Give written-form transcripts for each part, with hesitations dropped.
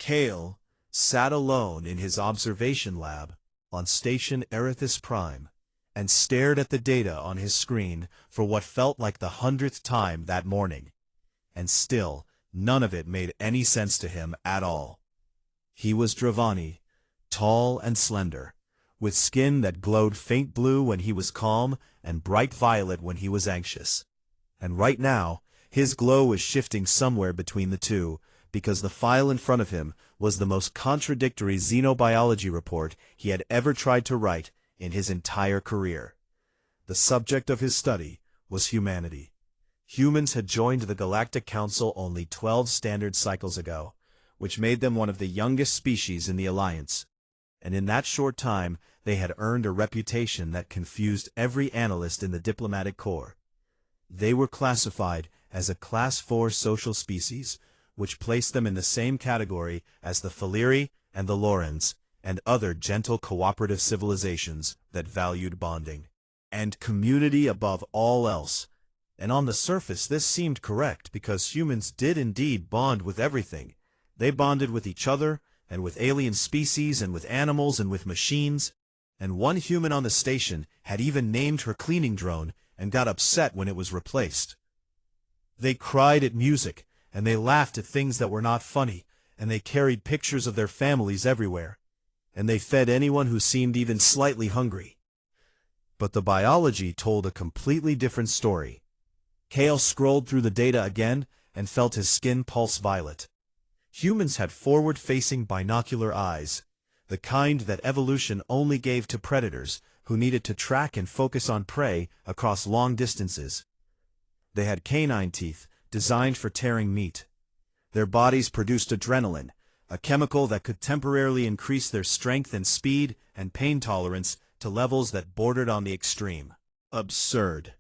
Kale sat alone in his observation lab on Station Erithus Prime and stared at the data on his screen for what felt like the 100th time that morning. And still, none of it made any sense to him at all. He was Dravani, tall and slender, with skin that glowed faint blue when he was calm and bright violet when he was anxious. And right now, his glow was shifting somewhere between the two, because the file in front of him was the most contradictory xenobiology report he had ever tried to write in his entire career. The subject of his study was humanity. Humans had joined the Galactic Council only 12 standard cycles ago, which made them one of the youngest species in the Alliance. And in that short time, they had earned a reputation that confused every analyst in the diplomatic corps. They were classified as a Class 4 social species, which placed them in the same category as the Faliri and the Lorens, and other gentle cooperative civilizations that valued bonding and community above all else. And on the surface this seemed correct, because humans did indeed bond with everything. They bonded with each other, and with alien species, and with animals, and with machines. And one human on the station had even named her cleaning drone and got upset when it was replaced. They cried at music, and they laughed at things that were not funny, and they carried pictures of their families everywhere, and they fed anyone who seemed even slightly hungry. But the biology told a completely different story. Kale scrolled through the data again and felt his skin pulse violet. Humans had forward-facing binocular eyes, the kind that evolution only gave to predators who needed to track and focus on prey across long distances. They had canine teeth designed for tearing meat. Their bodies produced adrenaline, a chemical that could temporarily increase their strength and speed and pain tolerance to levels that bordered on the extreme. Absurd.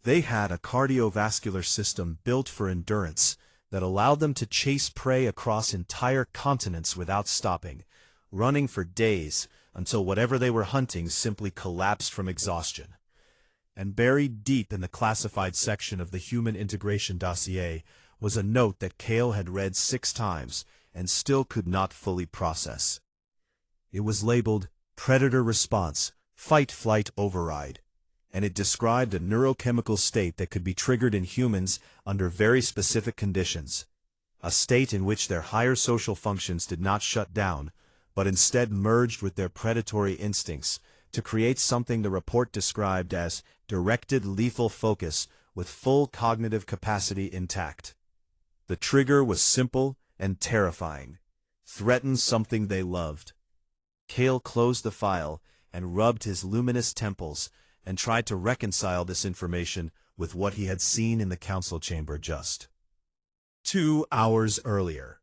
They had a cardiovascular system built for endurance that allowed them to chase prey across entire continents without stopping, running for days until whatever they were hunting simply collapsed from exhaustion. And buried deep in the classified section of the Human Integration Dossier was a note that Kale had read 6 times and still could not fully process. It was labeled Predator Response, Fight-Flight Override, and it described a neurochemical state that could be triggered in humans under very specific conditions, a state in which their higher social functions did not shut down, but instead merged with their predatory instincts to create something the report described as directed lethal focus with full cognitive capacity intact. The trigger was simple and terrifying. Threaten something they loved. Kale closed the file and rubbed his luminous temples and tried to reconcile this information with what he had seen in the council chamber just 2 hours earlier.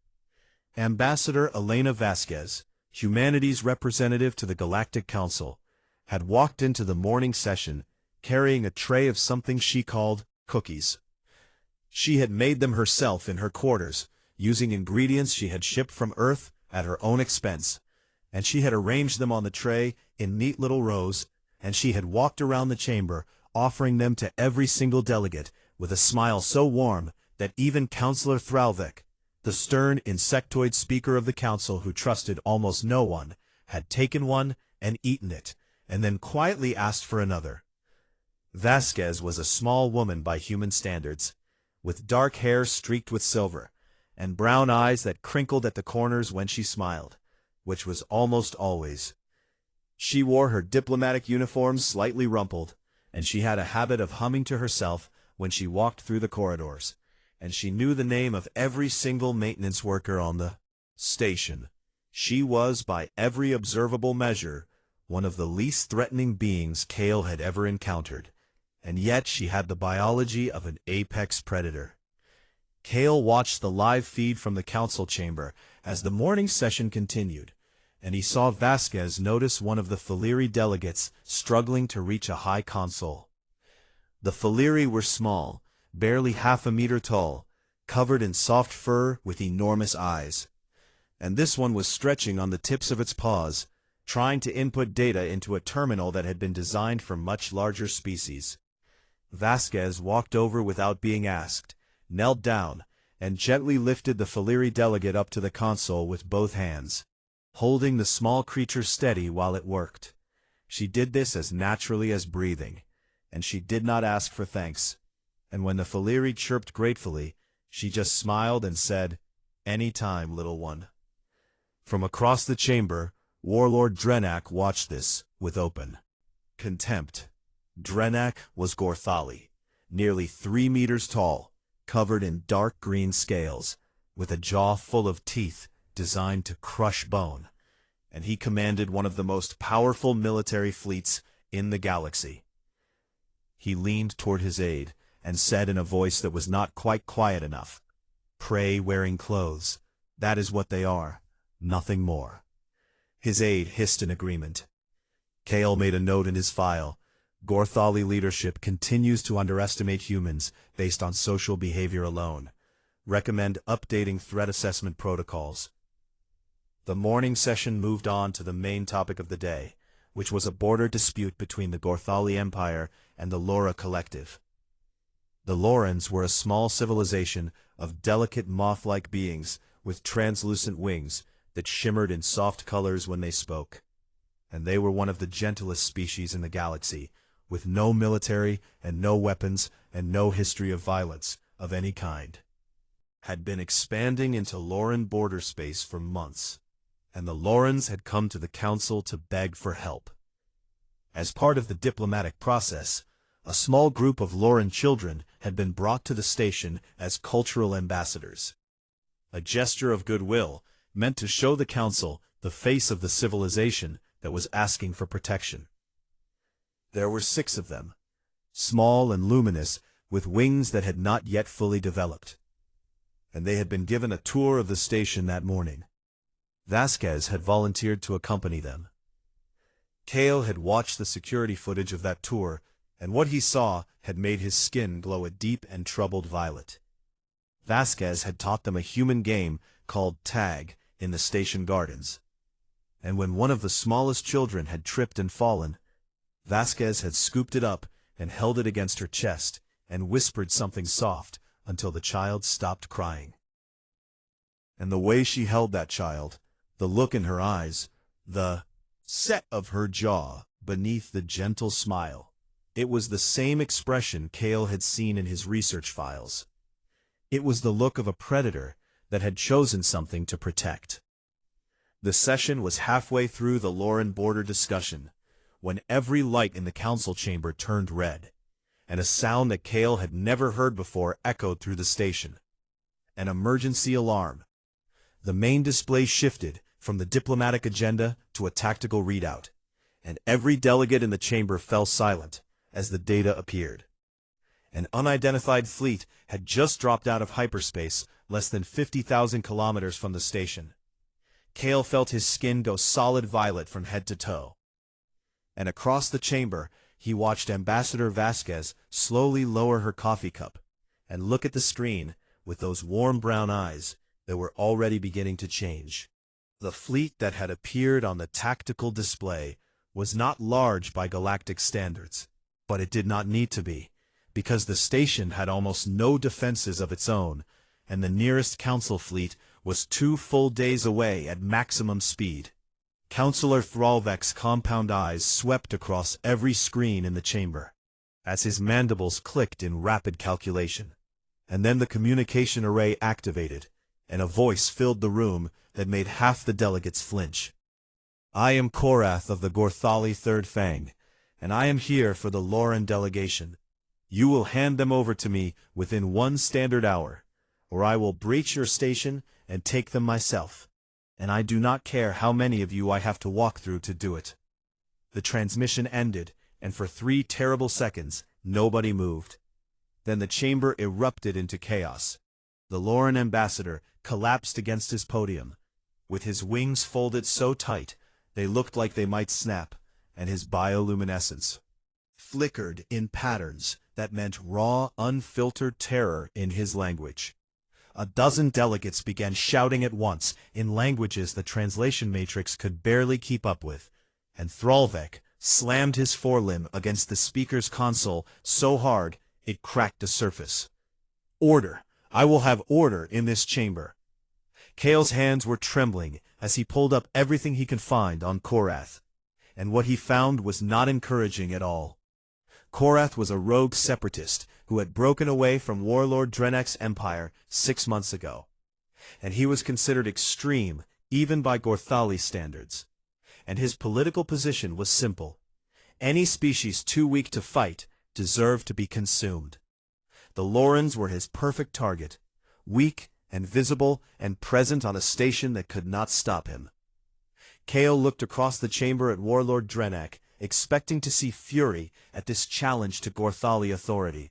Ambassador Elena Vasquez, humanity's representative to the Galactic Council, had walked into the morning session carrying a tray of something she called cookies. She had made them herself in her quarters, using ingredients she had shipped from Earth at her own expense, and she had arranged them on the tray in neat little rows, and she had walked around the chamber, offering them to every single delegate with a smile so warm that even Councillor Thralvik, the stern insectoid speaker of the council who trusted almost no one, had taken one and eaten it, and then quietly asked for another. Vasquez was a small woman by human standards, with dark hair streaked with silver, and brown eyes that crinkled at the corners when she smiled, which was almost always. She wore her diplomatic uniform slightly rumpled, and she had a habit of humming to herself when she walked through the corridors, and she knew the name of every single maintenance worker on the station. She was, by every observable measure, one of the least threatening beings Kale had ever encountered, and yet she had the biology of an apex predator. Kale watched the live feed from the council chamber as the morning session continued, and he saw Vasquez notice one of the Faliri delegates struggling to reach a high console. The Faliri were small, barely half a meter tall, covered in soft fur with enormous eyes. And this one was stretching on the tips of its paws, trying to input data into a terminal that had been designed for much larger species. Vasquez walked over without being asked, knelt down, and gently lifted the Faliri delegate up to the console with both hands, holding the small creature steady while it worked. She did this as naturally as breathing, and she did not ask for thanks. And when the Faliri chirped gratefully, she just smiled and said, "Any time, little one." From across the chamber, Warlord Drenak watched this with open contempt. Drenak was Gorthali, nearly 3 meters tall, covered in dark green scales, with a jaw full of teeth designed to crush bone, and he commanded one of the most powerful military fleets in the galaxy. He leaned toward his aide and said in a voice that was not quite quiet enough, "Prey-wearing clothes, that is what they are, nothing more." His aide hissed in agreement. Kale made a note in his file. Gorthali leadership continues to underestimate humans based on social behavior alone. Recommend updating threat assessment protocols. The morning session moved on to the main topic of the day, which was a border dispute between the Gorthali Empire and the Laura Collective. The Laurans were a small civilization of delicate moth-like beings with translucent wings that shimmered in soft colors when they spoke. And they were one of the gentlest species in the galaxy, with no military and no weapons and no history of violence of any kind. Had been expanding into Lauran border space for months, and the Laurans had come to the council to beg for help. As part of the diplomatic process, a small group of Lauran children had been brought to the station as cultural ambassadors. A gesture of goodwill meant to show the council the face of the civilization that was asking for protection. There were 6 of them, small and luminous, with wings that had not yet fully developed. And they had been given a tour of the station that morning. Vasquez had volunteered to accompany them. Kale had watched the security footage of that tour, and what he saw had made his skin glow a deep and troubled violet. Vasquez had taught them a human game called tag in the station gardens. And when one of the smallest children had tripped and fallen, Vasquez had scooped it up and held it against her chest and whispered something soft until the child stopped crying. And the way she held that child, the look in her eyes, the set of her jaw beneath the gentle smile, it was the same expression Kale had seen in his research files. It was the look of a predator that had chosen something to protect. The session was halfway through the Lauran border discussion, when every light in the council chamber turned red, and a sound that Kale had never heard before echoed through the station. An emergency alarm. The main display shifted from the diplomatic agenda to a tactical readout, and every delegate in the chamber fell silent as the data appeared. An unidentified fleet had just dropped out of hyperspace less than 50,000 kilometers from the station. Kale felt his skin go solid violet from head to toe. And across the chamber, he watched Ambassador Vasquez slowly lower her coffee cup and look at the screen with those warm brown eyes that were already beginning to change. The fleet that had appeared on the tactical display was not large by galactic standards, but it did not need to be, because the station had almost no defenses of its own, and the nearest council fleet was 2 full days away at maximum speed. Councillor Thralvek's compound eyes swept across every screen in the chamber, as his mandibles clicked in rapid calculation. And then the communication array activated, and a voice filled the room that made half the delegates flinch. "I am Korath of the Gorthali Third Fang, and I am here for the Lauran delegation. You will hand them over to me within 1 standard hour, or I will breach your station and take them myself. And I do not care how many of you I have to walk through to do it." The transmission ended, and for 3 terrible seconds, nobody moved. Then the chamber erupted into chaos. The Lauran ambassador collapsed against his podium, with his wings folded so tight they looked like they might snap, and his bioluminescence flickered in patterns that meant raw, unfiltered terror in his language. A dozen delegates began shouting at once in languages the translation matrix could barely keep up with, and Thralvek slammed his forelimb against the speaker's console so hard it cracked the surface. "Order! I will have order in this chamber. Kale's hands were trembling as he pulled up everything he could find on Korath, and what he found was not encouraging at all. Korath was a rogue separatist who had broken away from Warlord Drenek's empire 6 months ago, and he was considered extreme even by Gorthali standards. And his political position was simple. Any species too weak to fight deserved to be consumed. The Lorens were his perfect target, weak and visible and present on a station that could not stop him. Kale looked across the chamber at Warlord Drenek, expecting to see fury at this challenge to Gorthali authority.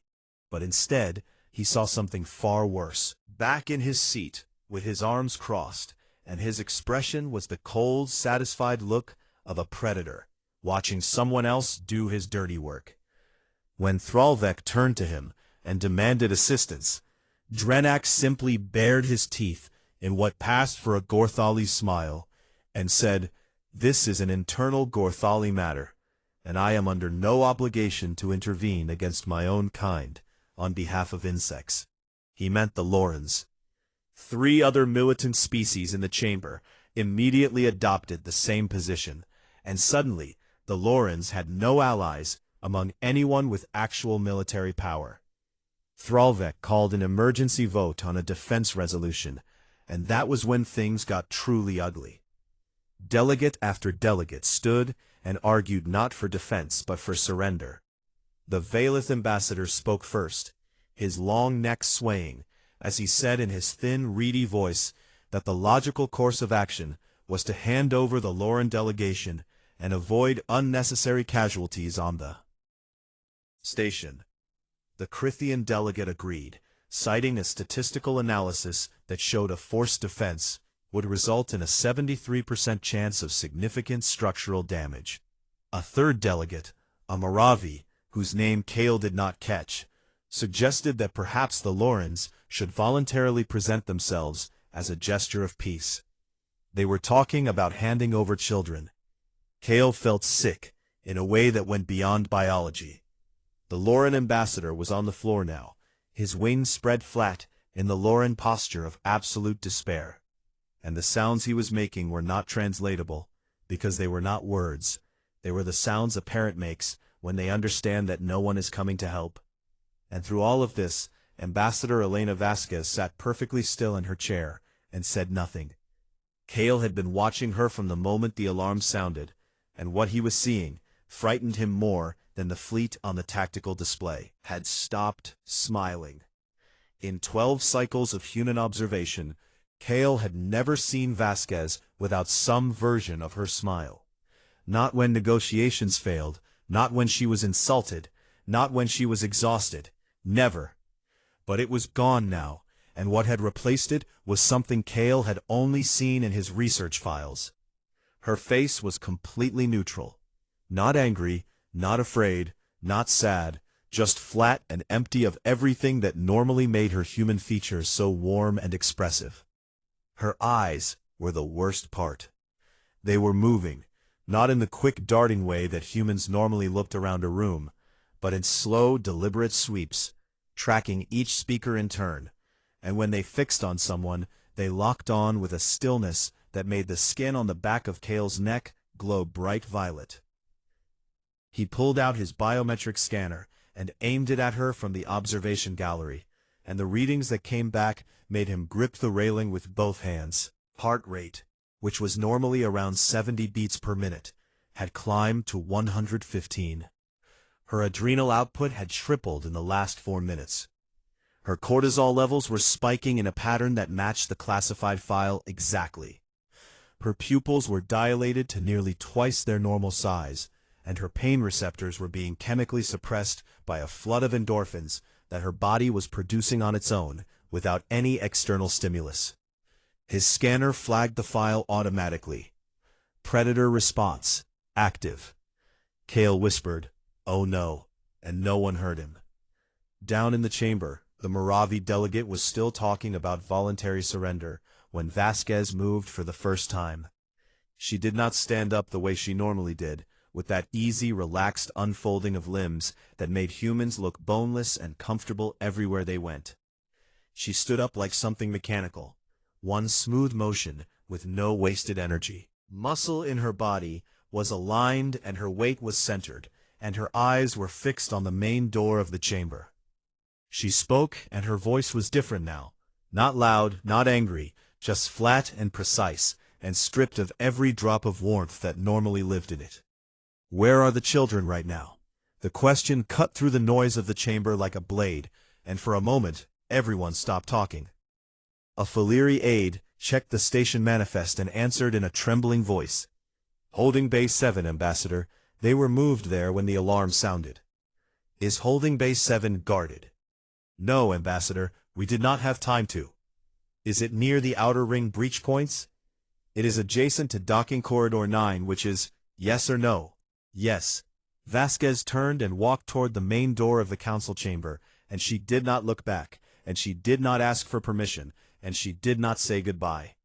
But instead, he saw something far worse. Back in his seat, with his arms crossed, and his expression was the cold, satisfied look of a predator, watching someone else do his dirty work. When Thralvek turned to him and demanded assistance, Drenak simply bared his teeth in what passed for a Gorthali smile, and said, "This is an internal Gorthali matter, and I am under no obligation to intervene against my own kind on behalf of insects." He meant the Lorens. 3 other militant species in the chamber immediately adopted the same position, and suddenly the Lorens had no allies among anyone with actual military power. Thralvek called an emergency vote on a defense resolution, and that was when things got truly ugly. Delegate after delegate stood and argued not for defense but for surrender. The Valeth ambassador spoke first, his long neck swaying, as he said in his thin, reedy voice that the logical course of action was to hand over the Loren delegation and avoid unnecessary casualties on the station. The Crithian delegate agreed, citing a statistical analysis that showed a forced defense would result in a 73% chance of significant structural damage. A third delegate, a Moravi, whose name Kale did not catch, suggested that perhaps the Lorens should voluntarily present themselves as a gesture of peace. They were talking about handing over children. Kale felt sick in a way that went beyond biology. The Loren ambassador was on the floor now, his wings spread flat in the Loren posture of absolute despair. And the sounds he was making were not translatable, because they were not words. They were the sounds a parent makes when they understand that no one is coming to help. And through all of this, Ambassador Elena Vasquez sat perfectly still in her chair and said nothing. Kale had been watching her from the moment the alarm sounded, and what he was seeing frightened him more than the fleet on the tactical display. Had stopped smiling. In 12 cycles of human observation, Kale had never seen Vasquez without some version of her smile. Not when negotiations failed, not when she was insulted, not when she was exhausted. Never. But it was gone now, and what had replaced it was something Kale had only seen in his research files. Her face was completely neutral. Not angry, not afraid, not sad, just flat and empty of everything that normally made her human features so warm and expressive. Her eyes were the worst part. They were moving, not in the quick darting way that humans normally looked around a room, but in slow, deliberate sweeps, tracking each speaker in turn, and when they fixed on someone, they locked on with a stillness that made the skin on the back of Kale's neck glow bright violet. He pulled out his biometric scanner and aimed it at her from the observation gallery, and the readings that came back made him grip the railing with both hands. Heart rate, which was normally around 70 beats per minute, had climbed to 115. Her adrenal output had tripled in the last 4 minutes. Her cortisol levels were spiking in a pattern that matched the classified file exactly. Her pupils were dilated to nearly twice their normal size, and her pain receptors were being chemically suppressed by a flood of endorphins that her body was producing on its own without any external stimulus. His scanner flagged the file automatically. Predator response, active. Kale whispered, "Oh no," and no one heard him. Down in the chamber, the Moravi delegate was still talking about voluntary surrender when Vasquez moved for the first time. She did not stand up the way she normally did, with that easy, relaxed unfolding of limbs that made humans look boneless and comfortable everywhere they went. She stood up like something mechanical, one smooth motion with no wasted energy. Muscle in her body was aligned and her weight was centered, and her eyes were fixed on the main door of the chamber. She spoke, and her voice was different now. Not loud, not angry, just flat and precise, and stripped of every drop of warmth that normally lived in it. Where are the children right now? The question cut through the noise of the chamber like a blade, and for a moment, everyone stopped talking. A Faliri aide checked the station manifest and answered in a trembling voice. Holding Bay 7, Ambassador. They were moved there when the alarm sounded. Is Holding Bay 7 guarded? No, Ambassador, we did not have time to. Is it near the outer ring breach points? It is adjacent to docking corridor 9, which is, yes or no? Yes. Vasquez turned and walked toward the main door of the council chamber, and she did not look back, and she did not ask for permission, and she did not say goodbye.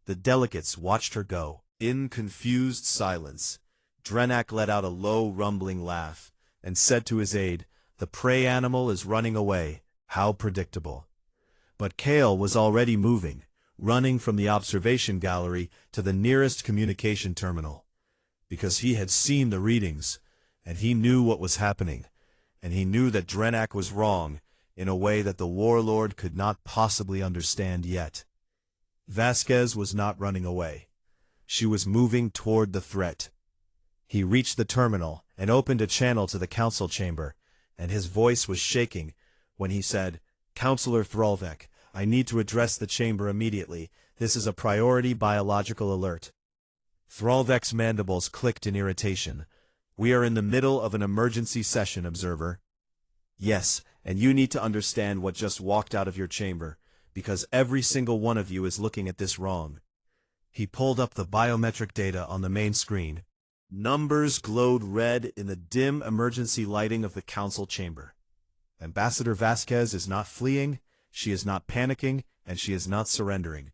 The delegates watched her go. In confused silence, Drenak let out a low rumbling laugh, and said to his aide, "The prey animal is running away. How predictable." But Kale was already moving, running from the observation gallery to the nearest communication terminal. Because he had seen the readings, and he knew what was happening, and he knew that Drenak was wrong in a way that the warlord could not possibly understand yet. Vasquez was not running away. She was moving toward the threat. He reached the terminal and opened a channel to the council chamber, and his voice was shaking when he said, "Counselor Thralvek, I need to address the chamber immediately. This is a priority biological alert." Thralvek's mandibles clicked in irritation. "We are in the middle of an emergency session, Observer." "Yes, and you need to understand what just walked out of your chamber, because every single one of you is looking at this wrong." He pulled up the biometric data on the main screen. Numbers glowed red in the dim emergency lighting of the council chamber. Ambassador Vasquez is not fleeing, she is not panicking, and she is not surrendering.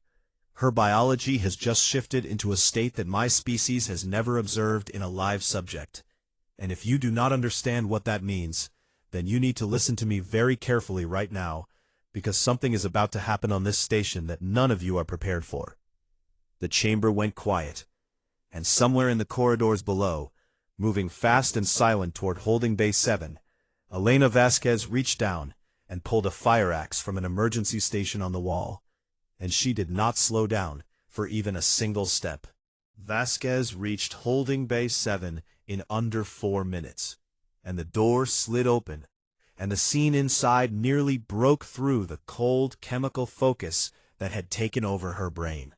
Her biology has just shifted into a state that my species has never observed in a live subject. And if you do not understand what that means, then you need to listen to me very carefully right now, because something is about to happen on this station that none of you are prepared for. The chamber went quiet, and somewhere in the corridors below, moving fast and silent toward Holding Bay 7, Elena Vasquez reached down and pulled a fire axe from an emergency station on the wall. And she did not slow down for even a single step. Vasquez reached Holding Bay 7 in under 4 minutes, and the door slid open, and the scene inside nearly broke through the cold chemical focus that had taken over her brain.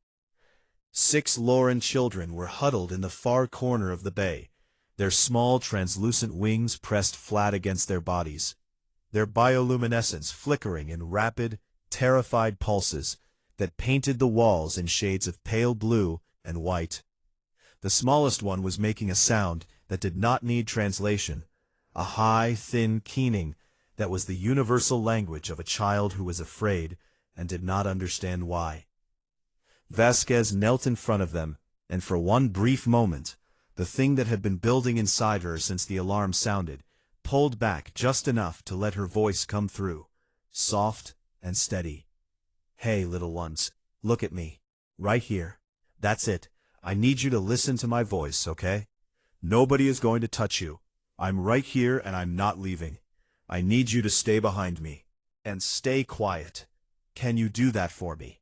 6 Lauren children were huddled in the far corner of the bay, their small translucent wings pressed flat against their bodies, their bioluminescence flickering in rapid, terrified pulses that painted the walls in shades of pale blue and white. The smallest one was making a sound that did not need translation, a high, thin keening that was the universal language of a child who was afraid and did not understand why. Vasquez knelt in front of them, and for one brief moment, the thing that had been building inside her since the alarm sounded, pulled back just enough to let her voice come through, soft and steady. "Hey, little ones, look at me. Right here. That's it. I need you to listen to my voice, okay? Nobody is going to touch you. I'm right here and I'm not leaving. I need you to stay behind me. And stay quiet. Can you do that for me?"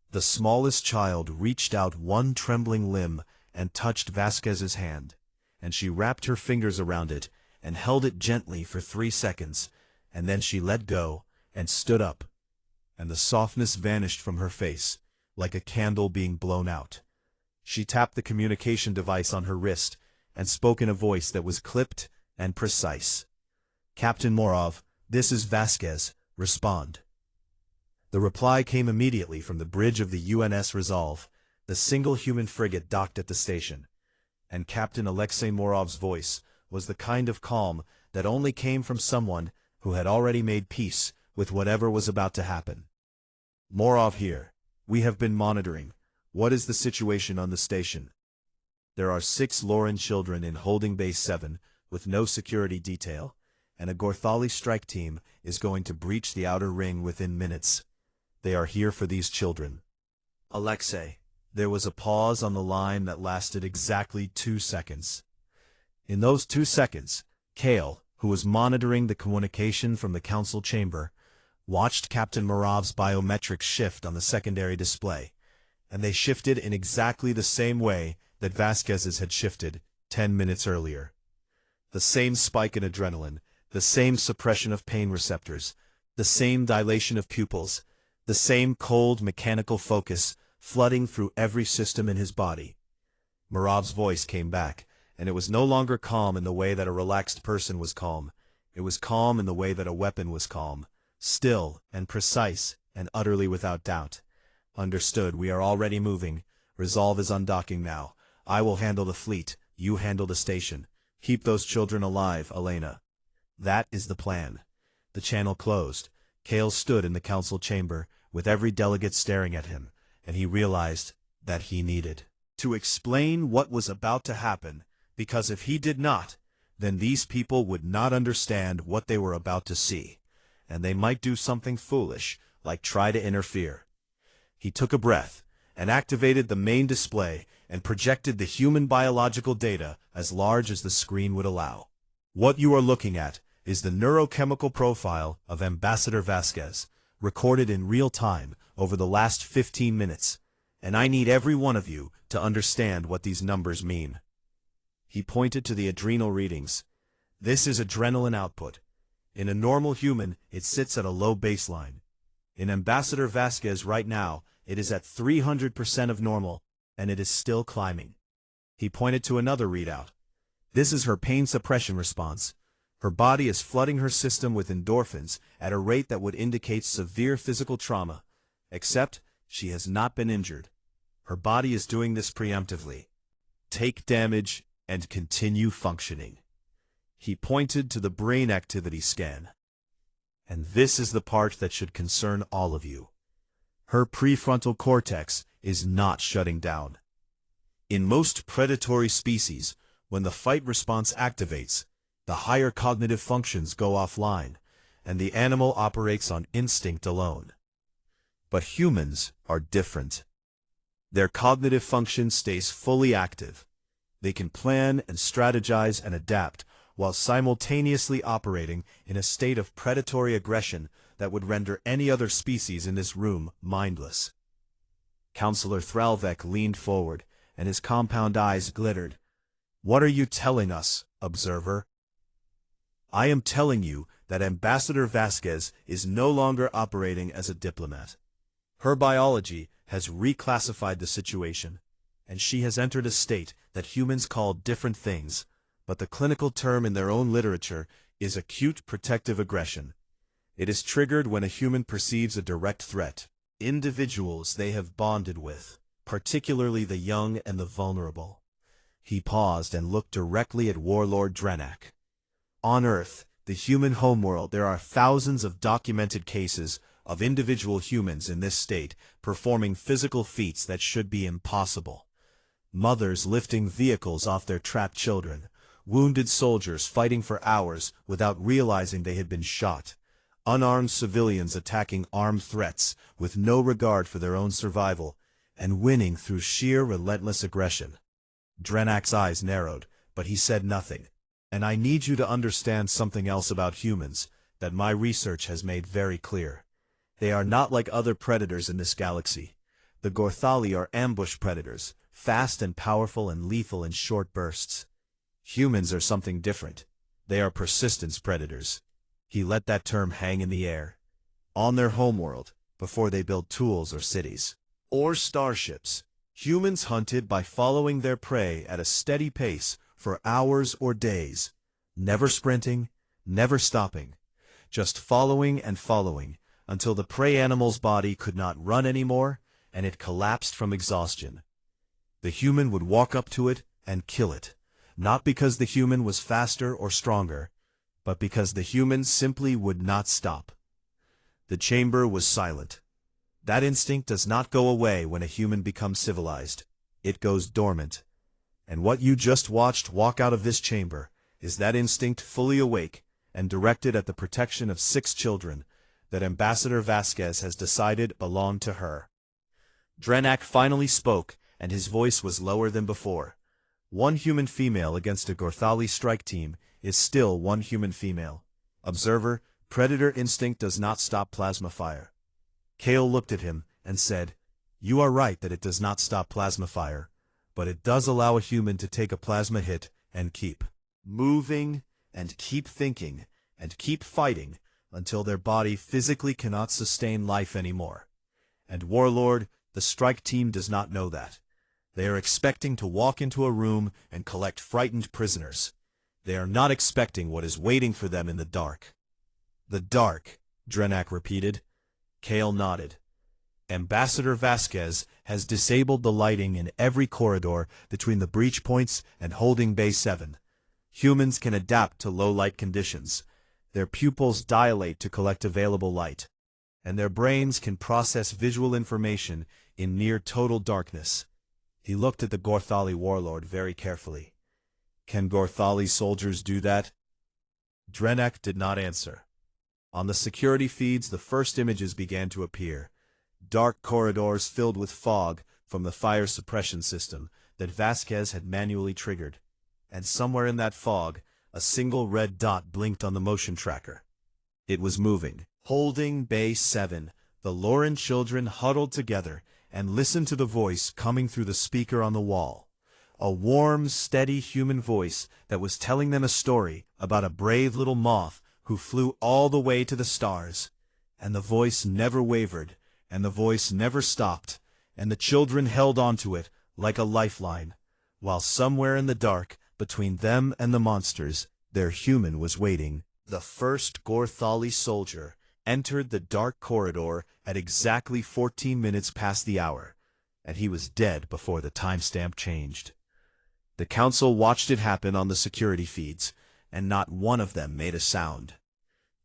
The smallest child reached out one trembling limb and touched Vasquez's hand, and she wrapped her fingers around it and held it gently for 3 seconds, and then she let go and stood up, and the softness vanished from her face, like a candle being blown out. She tapped the communication device on her wrist and spoke in a voice that was clipped and precise. "Captain Morov, this is Vasquez. Respond." The reply came immediately from the bridge of the UNS Resolve, the single human frigate docked at the station, and Captain Alexei Morov's voice was the kind of calm that only came from someone who had already made peace with whatever was about to happen. "Morov here. We have been monitoring. What is the situation on the station?" "There are 6 Lauren children in Holding Bay 7 with no security detail, and a Gorthali strike team is going to breach the outer ring within minutes. They are here for these children. Alexei. There was a pause on the line that lasted exactly 2 seconds. In those 2 seconds, Kale, who was monitoring the communication from the council chamber, watched Captain Marov's biometrics shift on the secondary display, and they shifted in exactly the same way that Vasquez's had shifted 10 minutes earlier. The same spike in adrenaline, the same suppression of pain receptors, the same dilation of pupils, the same cold mechanical focus flooding through every system in his body. Marov's voice came back, and it was no longer calm in the way that a relaxed person was calm. It was calm in the way that a weapon was calm, still and precise and utterly without doubt. Understood, we are already moving. Resolve is undocking now. I will handle the fleet, you handle the station. Keep those children alive, Elena. That is the plan. The channel closed. Kale stood in the council chamber, with every delegate staring at him, and he realized that he needed to explain what was about to happen, because if he did not, then these people would not understand what they were about to see, and they might do something foolish, like try to interfere. He took a breath, and activated the main display, and projected the human biological data as large as the screen would allow. What you are looking at is the neurochemical profile of Ambassador Vasquez, recorded in real time over the last 15 minutes, and I need every one of you to understand what these numbers mean. He pointed to the adrenal readings. This is adrenaline output. In a normal human, it sits at a low baseline. In Ambassador Vasquez right now, it is at 300% of normal, and it is still climbing. He pointed to another readout. This is her pain suppression response. Her body is flooding her system with endorphins at a rate that would indicate severe physical trauma, except she has not been injured. Her body is doing this preemptively. Take damage and continue functioning. He pointed to the brain activity scan. And this is the part that should concern all of you. Her prefrontal cortex is not shutting down. In most predatory species, when the fight response activates, the higher cognitive functions go offline, and the animal operates on instinct alone. But humans are different. Their cognitive function stays fully active. They can plan and strategize and adapt while simultaneously operating in a state of predatory aggression that would render any other species in this room mindless. Counselor Thralvek leaned forward, and his compound eyes glittered. What are you telling us, observer? I am telling you that Ambassador Vasquez is no longer operating as a diplomat. Her biology has reclassified the situation, and she has entered a state that humans call different things, but the clinical term in their own literature is acute protective aggression. It is triggered when a human perceives a direct threat. Individuals they have bonded with, particularly the young and the vulnerable. He paused and looked directly at Warlord Drenak. On Earth, the human homeworld, there are thousands of documented cases of individual humans in this state performing physical feats that should be impossible. Mothers lifting vehicles off their trapped children, wounded soldiers fighting for hours without realizing they had been shot, unarmed civilians attacking armed threats with no regard for their own survival, and winning through sheer relentless aggression. Drenak's eyes narrowed, but he said nothing. And I need you to understand something else about humans that my research has made very clear. They are not like other predators in this galaxy. The Gorthali are ambush predators, fast and powerful and lethal in short bursts. Humans are something different. They are persistence predators. He let that term hang in the air. On their homeworld, before they build tools or cities, or starships, humans hunted by following their prey at a steady pace for hours or days, never sprinting, never stopping, just following and following until the prey animal's body could not run anymore and it collapsed from exhaustion. The human would walk up to it and kill it, not because the human was faster or stronger, but because the human simply would not stop. The chamber was silent. That instinct does not go away when a human becomes civilized. It goes dormant. And what you just watched walk out of this chamber is that instinct fully awake and directed at the protection of 6 children that Ambassador Vasquez has decided belong to her. Drenak finally spoke, and his voice was lower than before. One human female against a Gorthali strike team is still one human female. Observer, predator instinct does not stop plasma fire. Kale looked at him and said, "You are right that it does not stop plasma fire, but it does allow a human to take a plasma hit and keep moving and keep thinking and keep fighting until their body physically cannot sustain life anymore. And Warlord, the strike team does not know that. They are expecting to walk into a room and collect frightened prisoners. They are not expecting what is waiting for them in the dark." "The dark," Drenak repeated. Kale nodded. "Ambassador Vasquez has disabled the lighting in every corridor between the breach points and holding Bay 7. Humans can adapt to low light conditions. Their pupils dilate to collect available light, and their brains can process visual information in near total darkness." He looked at the Gorthali warlord very carefully. "Can Gorthali soldiers do that?" Drenak did not answer. On the security feeds, the first images began to appear. Dark corridors filled with fog from the fire suppression system that Vasquez had manually triggered. And somewhere in that fog, a single red dot blinked on the motion tracker. It was moving. Holding Bay 7, the Lauren children huddled together and listened to the voice coming through the speaker on the wall. A warm, steady human voice that was telling them a story about a brave little moth who flew all the way to the stars. And the voice never wavered, and the voice never stopped, and the children held onto it like a lifeline, while somewhere in the dark, between them and the monsters, their human was waiting. The first Gorthali soldier entered the dark corridor at exactly 14 minutes past the hour, and he was dead before the timestamp changed. The council watched it happen on the security feeds, and not one of them made a sound.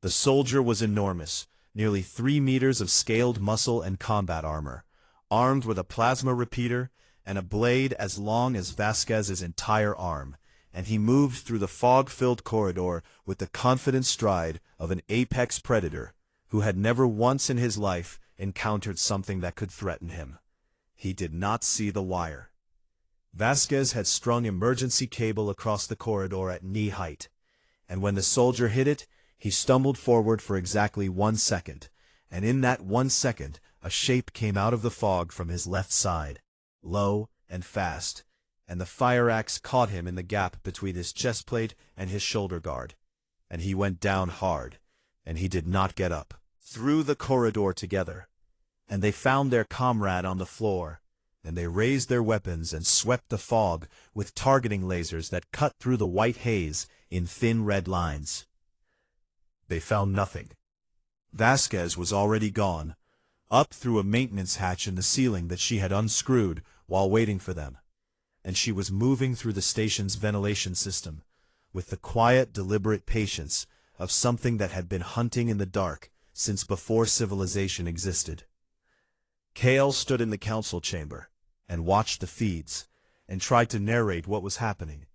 The soldier was enormous, nearly 3 meters of scaled muscle and combat armor, armed with a plasma repeater and a blade as long as Vasquez's entire arm, and he moved through the fog-filled corridor with the confident stride of an apex predator who had never once in his life encountered something that could threaten him. He did not see the wire. Vasquez had strung emergency cable across the corridor at knee height, and when the soldier hit it, he stumbled forward for exactly 1 second, and in that 1 second, a shape came out of the fog from his left side, low and fast, and the fire axe caught him in the gap between his chest plate and his shoulder guard, and he went down hard, and he did not get up. Through the corridor together, and they found their comrade on the floor, and they raised their weapons and swept the fog with targeting lasers that cut through the white haze in thin red lines. They found nothing. Vasquez was already gone, up through a maintenance hatch in the ceiling that she had unscrewed while waiting for them, and she was moving through the station's ventilation system with the quiet, deliberate patience of something that had been hunting in the dark since before civilization existed. Kale stood in the council chamber and watched the feeds and tried to narrate what was happening,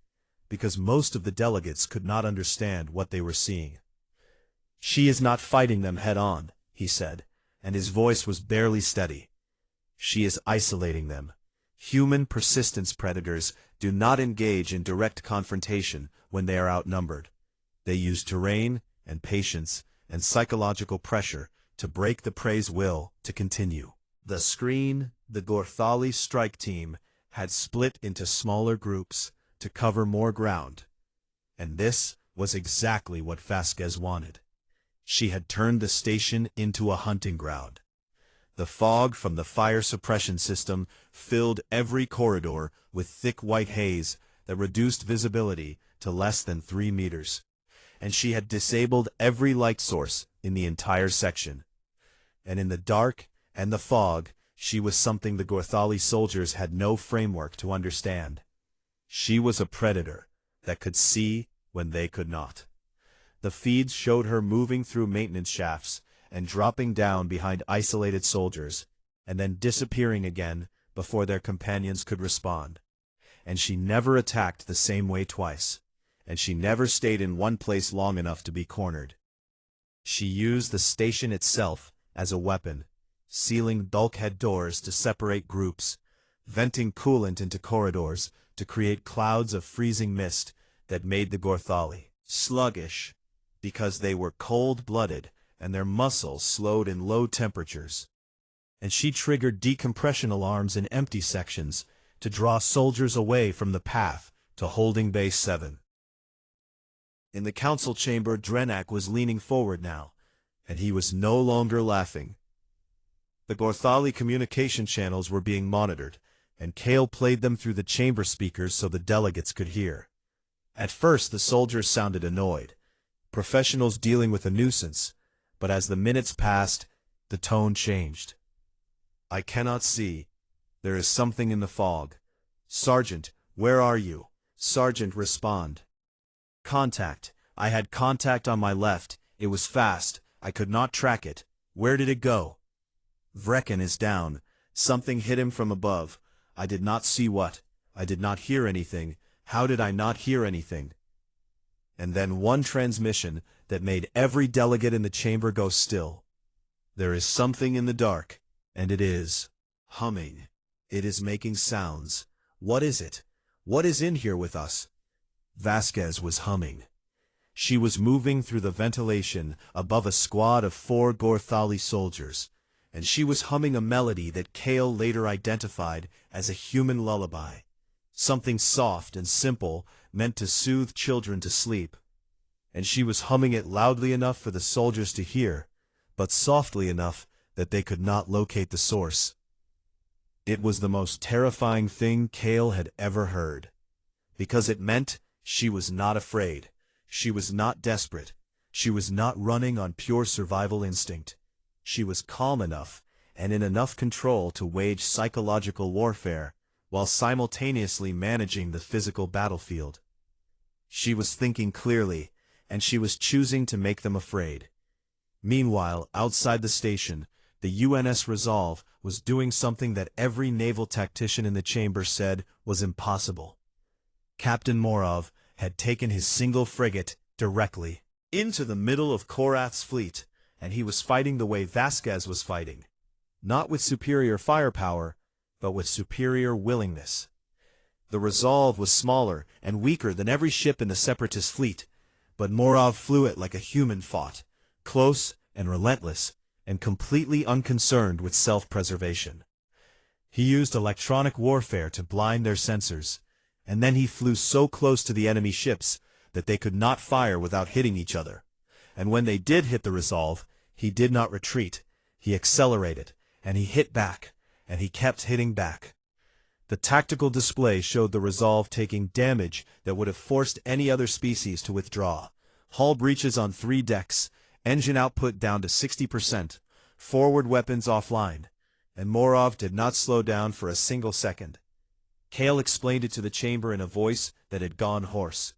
because most of the delegates could not understand what they were seeing. "She is not fighting them head-on," he said, and his voice was barely steady. "She is isolating them. Human persistence predators do not engage in direct confrontation when they are outnumbered. They use terrain and patience and psychological pressure to break the prey's will to continue." The screen, the Gorthali strike team, had split into smaller groups to cover more ground, and this was exactly what Vasquez wanted. She had turned the station into a hunting ground. The fog from the fire suppression system filled every corridor with thick white haze that reduced visibility to less than 3 meters, and she had disabled every light source in the entire section. And in the dark and the fog, she was something the Gorthali soldiers had no framework to understand. She was a predator that could see when they could not. The feeds showed her moving through maintenance shafts and dropping down behind isolated soldiers, and then disappearing again before their companions could respond. And she never attacked the same way twice. and she never stayed in one place long enough to be cornered. She used the station itself as a weapon, sealing bulkhead doors to separate groups, venting coolant into corridors to create clouds of freezing mist that made the Gorthali sluggish, because they were cold-blooded and their muscles slowed in low temperatures. And she triggered decompression alarms in empty sections to draw soldiers away from the path to holding Base 7. In the council chamber, Drenak was leaning forward now, and he was no longer laughing. The Gorthali communication channels were being monitored, and Kale played them through the chamber speakers so the delegates could hear. At first the soldiers sounded annoyed, professionals dealing with a nuisance, but as the minutes passed, the tone changed. "I cannot see. There is something in the fog. Sergeant, where are you?" "Sergeant, respond." "Contact. I had contact on my left. It was fast. I could not track it. Where did it go?" "Vrecken is down. Something hit him from above. I did not see what. I did not hear anything. How did I not hear anything?" And then one transmission that made every delegate in the chamber go still. "There is something in the dark, and it is humming. It is making sounds. What is it? What is in here with us?" Vasquez was humming. She was moving through the ventilation above a squad of 4 Gorthali soldiers, and she was humming a melody that Kale later identified as a human lullaby, something soft and simple meant to soothe children to sleep. And she was humming it loudly enough for the soldiers to hear, but softly enough that they could not locate the source. It was the most terrifying thing Kale had ever heard, because it meant she was not afraid. She was not desperate. She was not running on pure survival instinct. She was calm enough and in enough control to wage psychological warfare while simultaneously managing the physical battlefield. She was thinking clearly, and she was choosing to make them afraid. Meanwhile, outside the station, the UNS Resolve was doing something that every naval tactician in the chamber said was impossible. Captain Morov had taken his single frigate directly into the middle of Korath's fleet, and he was fighting the way Vasquez was fighting. Not with superior firepower, but with superior willingness. The Resolve was smaller and weaker than every ship in the Separatist fleet, but Morov flew it like a human fought, close and relentless, and completely unconcerned with self-preservation. He used electronic warfare to blind their sensors, and then he flew so close to the enemy ships that they could not fire without hitting each other. And when they did hit the Resolve, he did not retreat. He accelerated, and he hit back, and he kept hitting back. The tactical display showed the Resolve taking damage that would have forced any other species to withdraw. Hull breaches on 3 decks, engine output down to 60%, forward weapons offline, and Morov did not slow down for a single second. Kale explained it to the chamber in a voice that had gone hoarse.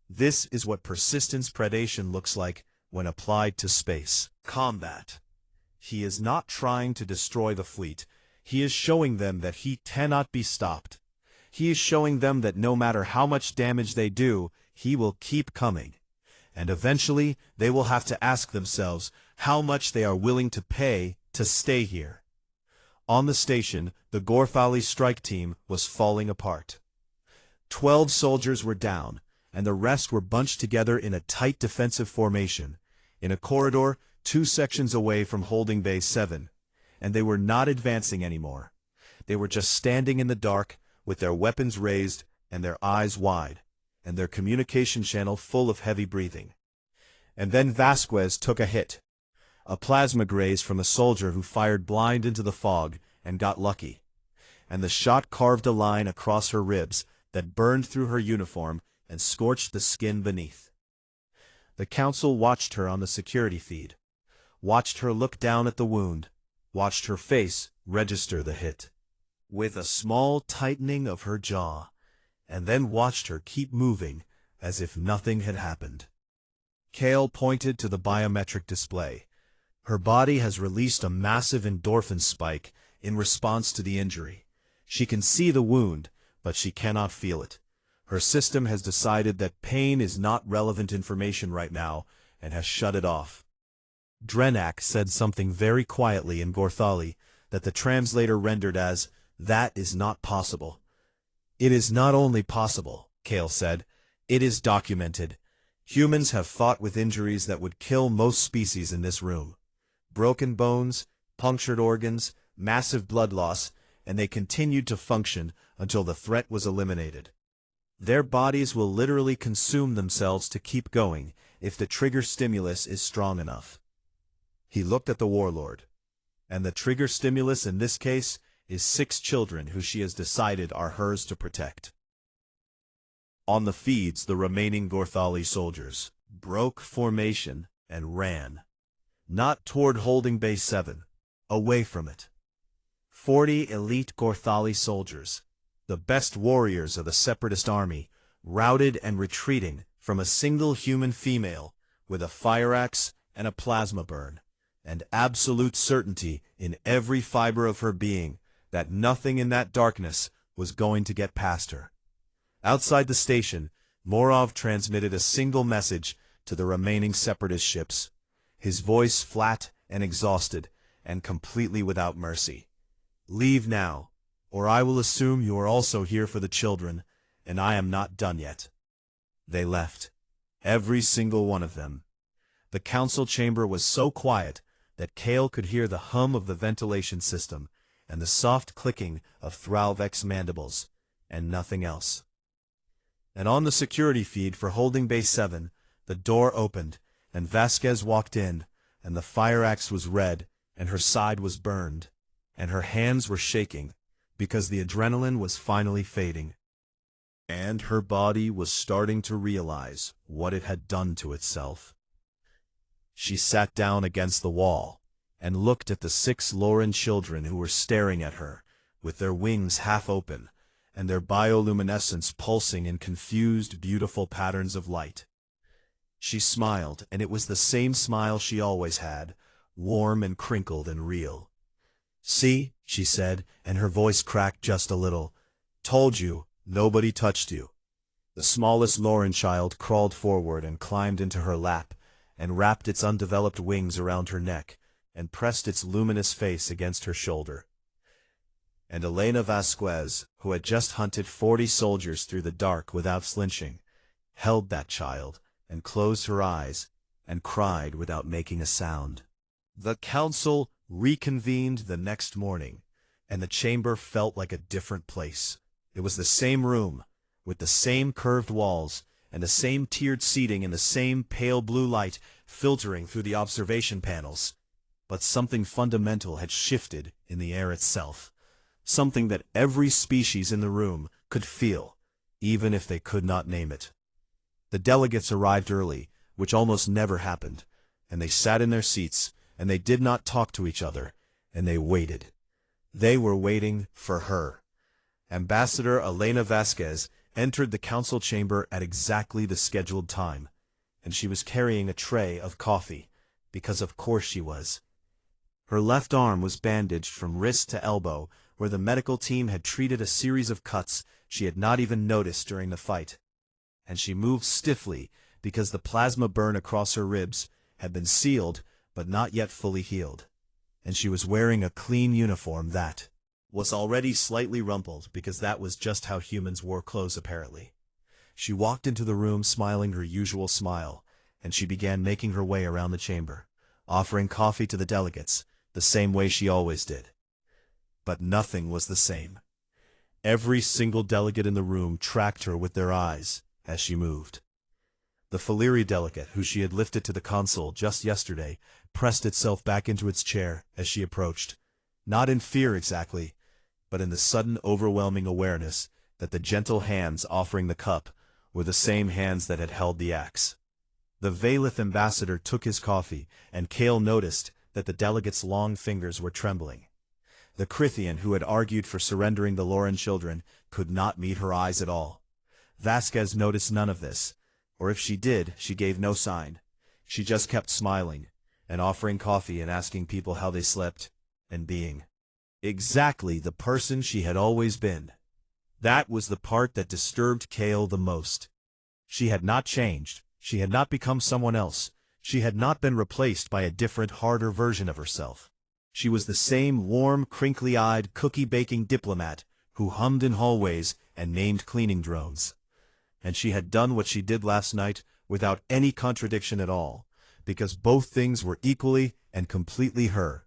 This is what persistence predation looks like when applied to space combat. He is not trying to destroy the fleet. He is showing them that he cannot be stopped. He is showing them that no matter how much damage they do, he will keep coming. And eventually, they will have to ask themselves how much they are willing to pay to stay here. On the station, the Gorthali strike team was falling apart. 12 soldiers were down, and the rest were bunched together in a tight defensive formation, in a corridor 2 sections away from holding Base 7, and they were not advancing anymore. They were just standing in the dark, with their weapons raised and their eyes wide, and their communication channel full of heavy breathing. And then Vasquez took a hit. A plasma graze from a soldier who fired blind into the fog and got lucky, and the shot carved a line across her ribs that burned through her uniform and scorched the skin beneath. The council watched her on the security feed, watched her look down at the wound, watched her face register the hit, with a small tightening of her jaw, and then watched her keep moving as if nothing had happened. Kale pointed to the biometric display. Her body has released a massive endorphin spike in response to the injury. She can see the wound, but she cannot feel it. Her system has decided that pain is not relevant information right now and has shut it off. Drenak said something very quietly in Gorthali that the translator rendered as, "That is not possible." "It is not only possible," Kale said, "it is documented. Humans have fought with injuries that would kill most species in this room. Broken bones, punctured organs, massive blood loss, and they continued to function until the threat was eliminated. Their bodies will literally consume themselves to keep going if the trigger stimulus is strong enough." He looked at the warlord. "And the trigger stimulus in this case is 6 children who she has decided are hers to protect." On the feeds, the remaining Gorthali soldiers broke formation and ran. Not toward holding Base 7, away from it. 40 elite Gorthali soldiers, the best warriors of the Separatist army, routed and retreating from a single human female with a fire axe and a plasma burn, and absolute certainty in every fiber of her being that nothing in that darkness was going to get past her. Outside the station, Morov transmitted a single message to the remaining Separatist ships, his voice flat and exhausted and completely without mercy. "Leave now, or I will assume you are also here for the children, and I am not done yet." They left, every single one of them. The council chamber was so quiet that Kale could hear the hum of the ventilation system and the soft clicking of Thralvek's mandibles, and nothing else. And on the security feed for holding Base 7, the door opened, and Vasquez walked in, and the fire axe was red, and her side was burned, and her hands were shaking, because the adrenaline was finally fading. And her body was starting to realize what it had done to itself. She sat down against the wall, and looked at the 6 Lauren children who were staring at her, with their wings half open, and their bioluminescence pulsing in confused, beautiful patterns of light. She smiled, and it was the same smile she always had, warm and crinkled and real. "See," she said, and her voice cracked just a little. "Told you, nobody touched you." The smallest Lauren child crawled forward and climbed into her lap, and wrapped its undeveloped wings around her neck, and pressed its luminous face against her shoulder. And Elena Vasquez, who had just hunted 40 soldiers through the dark without flinching, held that child, and closed her eyes, and cried without making a sound. The council reconvened the next morning, and the chamber felt like a different place. It was the same room, with the same curved walls, and the same tiered seating and the same pale blue light filtering through the observation panels. But something fundamental had shifted in the air itself, something that every species in the room could feel, even if they could not name it. The delegates arrived early, which almost never happened, and they sat in their seats, and they did not talk to each other, and they waited. They were waiting for her. Ambassador Elena Vasquez entered the council chamber at exactly the scheduled time, and she was carrying a tray of coffee, because of course she was. Her left arm was bandaged from wrist to elbow, where the medical team had treated a series of cuts she had not even noticed during the fight. And she moved stiffly because the plasma burn across her ribs had been sealed but not yet fully healed. And she was wearing a clean uniform that was already slightly rumpled because that was just how humans wore clothes apparently. She walked into the room smiling her usual smile, and she began making her way around the chamber, offering coffee to the delegates, the same way she always did. But nothing was the same. Every single delegate in the room tracked her with their eyes as she moved. The Faliri delegate, who she had lifted to the console just yesterday, pressed itself back into its chair as she approached, not in fear exactly, but in the sudden overwhelming awareness that the gentle hands offering the cup were the same hands that had held the axe. The Valith ambassador took his coffee, and Kale noticed that the delegate's long fingers were trembling. The Crithian, who had argued for surrendering the Lauren children, could not meet her eyes at all. Vasquez noticed none of this, or if she did, she gave no sign. She just kept smiling, and offering coffee and asking people how they slept, and being exactly the person she had always been. That was the part that disturbed Kale the most. She had not changed, she had not become someone else, she had not been replaced by a different, harder version of herself. She was the same warm, crinkly-eyed, cookie-baking diplomat who hummed in hallways and named cleaning drones. And she had done what she did last night without any contradiction at all, because both things were equally and completely her.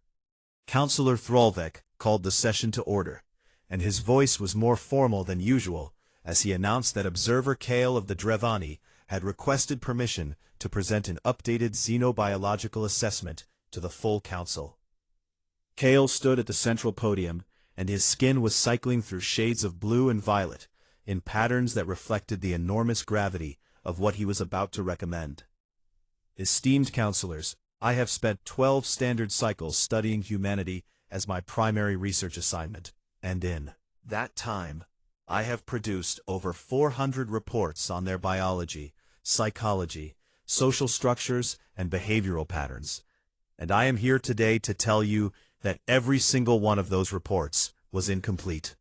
Counselor Thralvek called the session to order, and his voice was more formal than usual as he announced that Observer Kale of the Drevani had requested permission to present an updated xenobiological assessment to the full council. Kale stood at the central podium, and his skin was cycling through shades of blue and violet, in patterns that reflected the enormous gravity of what he was about to recommend. Esteemed counselors, I have spent 12 standard cycles studying humanity as my primary research assignment, and in that time, I have produced over 400 reports on their biology, psychology, social structures, and behavioral patterns. And I am here today to tell you that every single one of those reports was incomplete.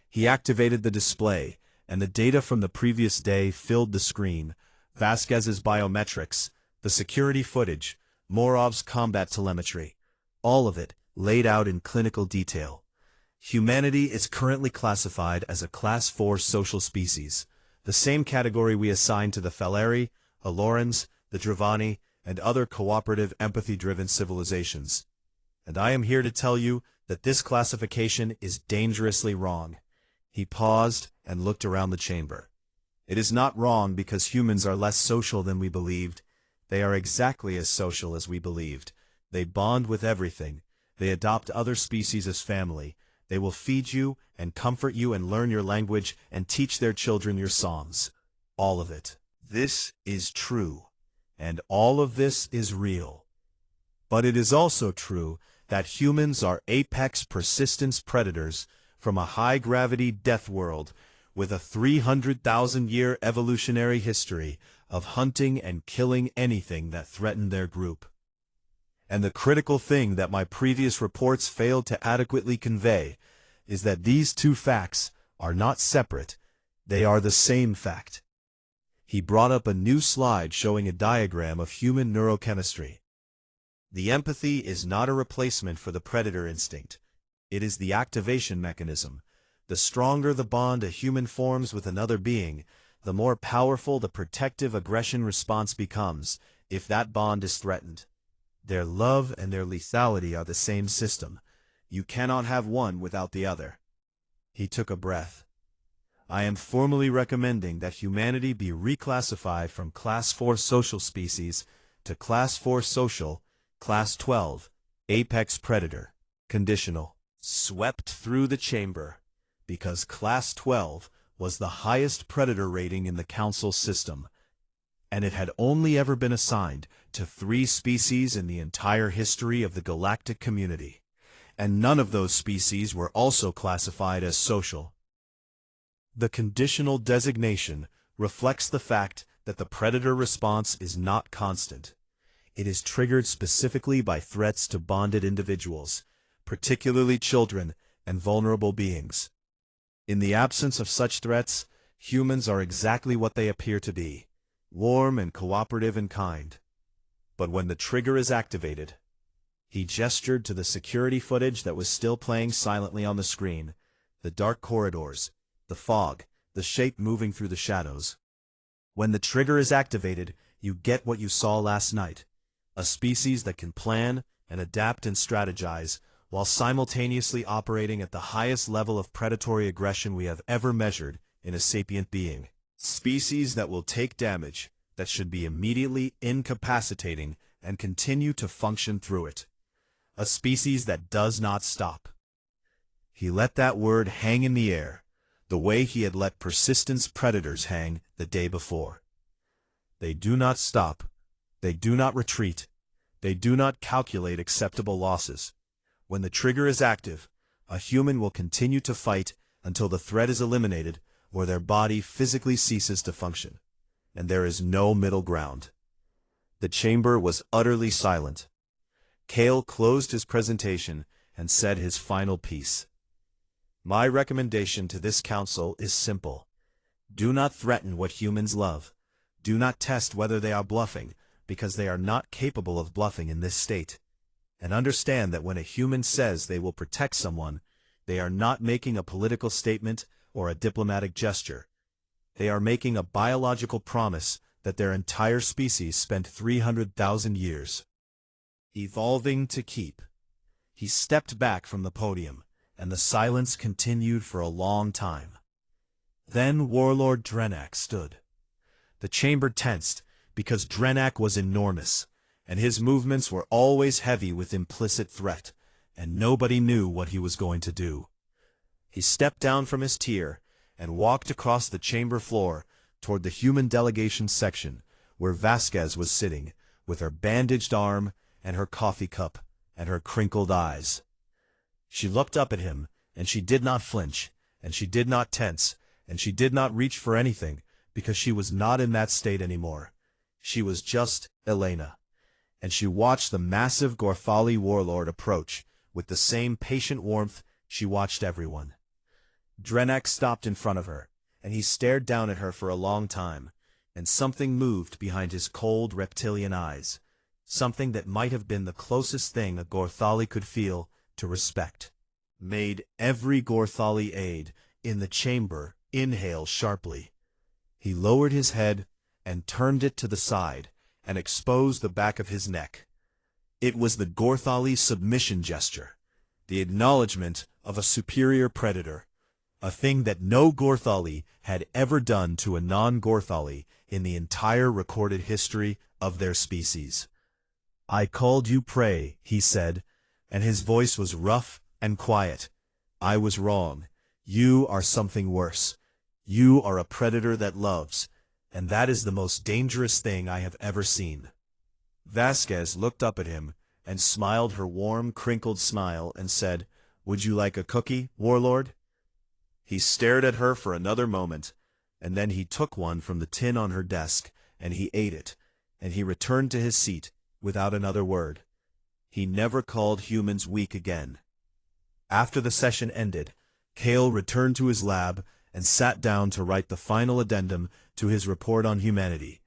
He activated the display, and the data from the previous day filled the screen. Vasquez's biometrics, the security footage, Morov's combat telemetry, all of it laid out in clinical detail. Humanity is currently classified as a Class 4 social species, the same category we assign to the Faleri, Alorans, the Drevani, and other cooperative empathy-driven civilizations. And I am here to tell you that this classification is dangerously wrong. He paused and looked around the chamber. It is not wrong because humans are less social than we believed. They are exactly as social as we believed. They bond with everything. They adopt other species as family. They will feed you and comfort you and learn your language and teach their children your songs. All of it. This is true. And all of this is real. But it is also true that humans are apex persistence predators from a high-gravity death world with a 300,000-year evolutionary history of hunting and killing anything that threatened their group. And the critical thing that my previous reports failed to adequately convey is that these two facts are not separate, they are the same fact. He brought up a new slide showing a diagram of human neurochemistry. The empathy is not a replacement for the predator instinct. It is the activation mechanism. The stronger the bond a human forms with another being, the more powerful the protective aggression response becomes if that bond is threatened. Their love and their lethality are the same system. You cannot have one without the other. He took a breath. I am formally recommending that humanity be reclassified from Class 4 social species to Class 4 social, Class 12, Apex Predator, conditional. Swept through the chamber, because Class 12 was the highest predator rating in the Council system, and it had only ever been assigned to 3 species in the entire history of the galactic community, and none of those species were also classified as social. The conditional designation reflects the fact that the predator response is not constant. It is triggered specifically by threats to bonded individuals, particularly children and vulnerable beings. In the absence of such threats, humans are exactly what they appear to be, warm and cooperative and kind. But when the trigger is activated, he gestured to the security footage that was still playing silently on the screen, the dark corridors, the fog, the shape moving through the shadows. When the trigger is activated, you get what you saw last night, a species that can plan and adapt and strategize, while simultaneously operating at the highest level of predatory aggression we have ever measured in a sapient being. Species that will take damage, that should be immediately incapacitating and continue to function through it. A species that does not stop. He let that word hang in the air, the way he had let persistence predators hang the day before. They do not stop. They do not retreat. They do not calculate acceptable losses. When the trigger is active, a human will continue to fight until the threat is eliminated or their body physically ceases to function. And there is no middle ground. The chamber was utterly silent. Kale closed his presentation and said his final piece. My recommendation to this council is simple. Do not threaten what humans love. Do not test whether they are bluffing, because they are not capable of bluffing in this state. And understand that when a human says they will protect someone, they are not making a political statement or a diplomatic gesture. They are making a biological promise that their entire species spent 300,000 years evolving to keep. He stepped back from the podium, and the silence continued for a long time. Then Warlord Drenak stood. The chamber tensed, because Drenak was enormous, and his movements were always heavy with implicit threat, and nobody knew what he was going to do. He stepped down from his tier and walked across the chamber floor toward the human delegation section, where Vasquez was sitting, with her bandaged arm and her coffee cup and her crinkled eyes. She looked up at him, and she did not flinch, and she did not tense, and she did not reach for anything, because she was not in that state anymore. She was just Elena. And she watched the massive Gorthali warlord approach with the same patient warmth she watched everyone. Drenak stopped in front of her, and he stared down at her for a long time, and something moved behind his cold reptilian eyes, something that might have been the closest thing a Gorthali could feel to respect. Made every Gorthali aide in the chamber inhale sharply. He lowered his head and turned it to the side and exposed the back of his neck. It was the Gorthali submission gesture, the acknowledgement of a superior predator, a thing that no Gorthali had ever done to a non-Gorthali in the entire recorded history of their species. "I called you prey," he said, and his voice was rough and quiet. "I was wrong. You are something worse. You are a predator that loves, and that is the most dangerous thing I have ever seen." Vasquez looked up at him and smiled her warm, crinkled smile and said, "Would you like a cookie, Warlord?" He stared at her for another moment, and then he took one from the tin on her desk, and he ate it, and he returned to his seat without another word. He never called humans weak again. After the session ended, Kale returned to his lab and sat down to write the final addendum to his report on humanity.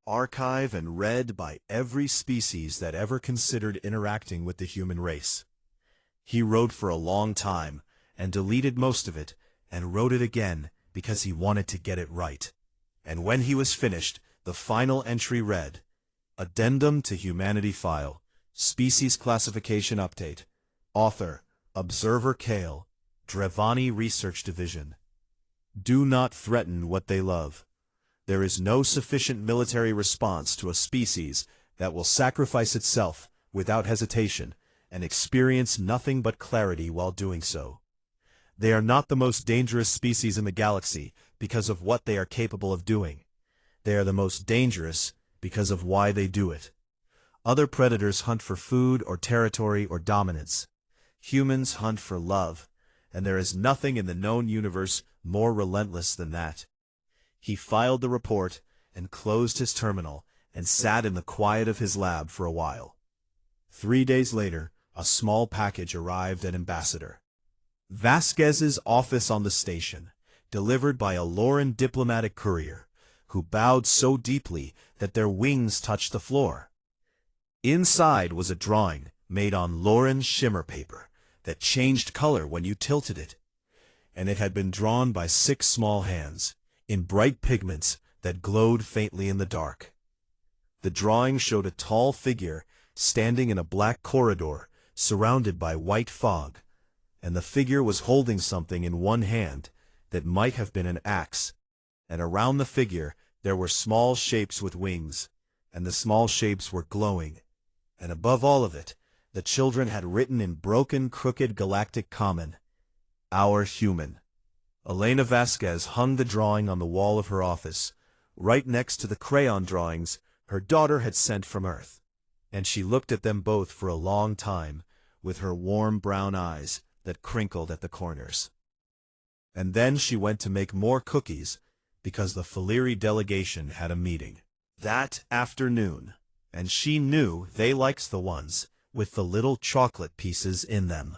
Archive and read by every species that ever considered interacting with the human race. He wrote for a long time, and deleted most of it, and wrote it again because he wanted to get it right. And when he was finished, the final entry read, "Addendum to Humanity File, Species Classification Update. Author, Observer Kale, Drevani Research Division. Do not threaten what they love. There is no sufficient military response to a species that will sacrifice itself without hesitation and experience nothing but clarity while doing so. They are not the most dangerous species in the galaxy because of what they are capable of doing. They are the most dangerous because of why they do it. Other predators hunt for food or territory or dominance. Humans hunt for love, and there is nothing in the known universe more relentless than that." He filed the report and closed his terminal and sat in the quiet of his lab for a while. 3 days later, a small package arrived at Ambassador Vasquez's office on the station, delivered by a Lauren diplomatic courier, who bowed so deeply that their wings touched the floor. Inside was a drawing made on Lauren shimmer paper that changed color when you tilted it, and it had been drawn by 6 small hands, in bright pigments that glowed faintly in the dark. The drawing showed a tall figure standing in a black corridor surrounded by white fog, and the figure was holding something in one hand that might have been an axe, and around the figure there were small shapes with wings, and the small shapes were glowing, and above all of it, the children had written in broken, crooked galactic common, "Our human." Elena Vasquez hung the drawing on the wall of her office, right next to the crayon drawings her daughter had sent from Earth, and she looked at them both for a long time, with her warm brown eyes that crinkled at the corners. And then she went to make more cookies, because the Faliri delegation had a meeting that afternoon, and she knew they liked the ones with the little chocolate pieces in them.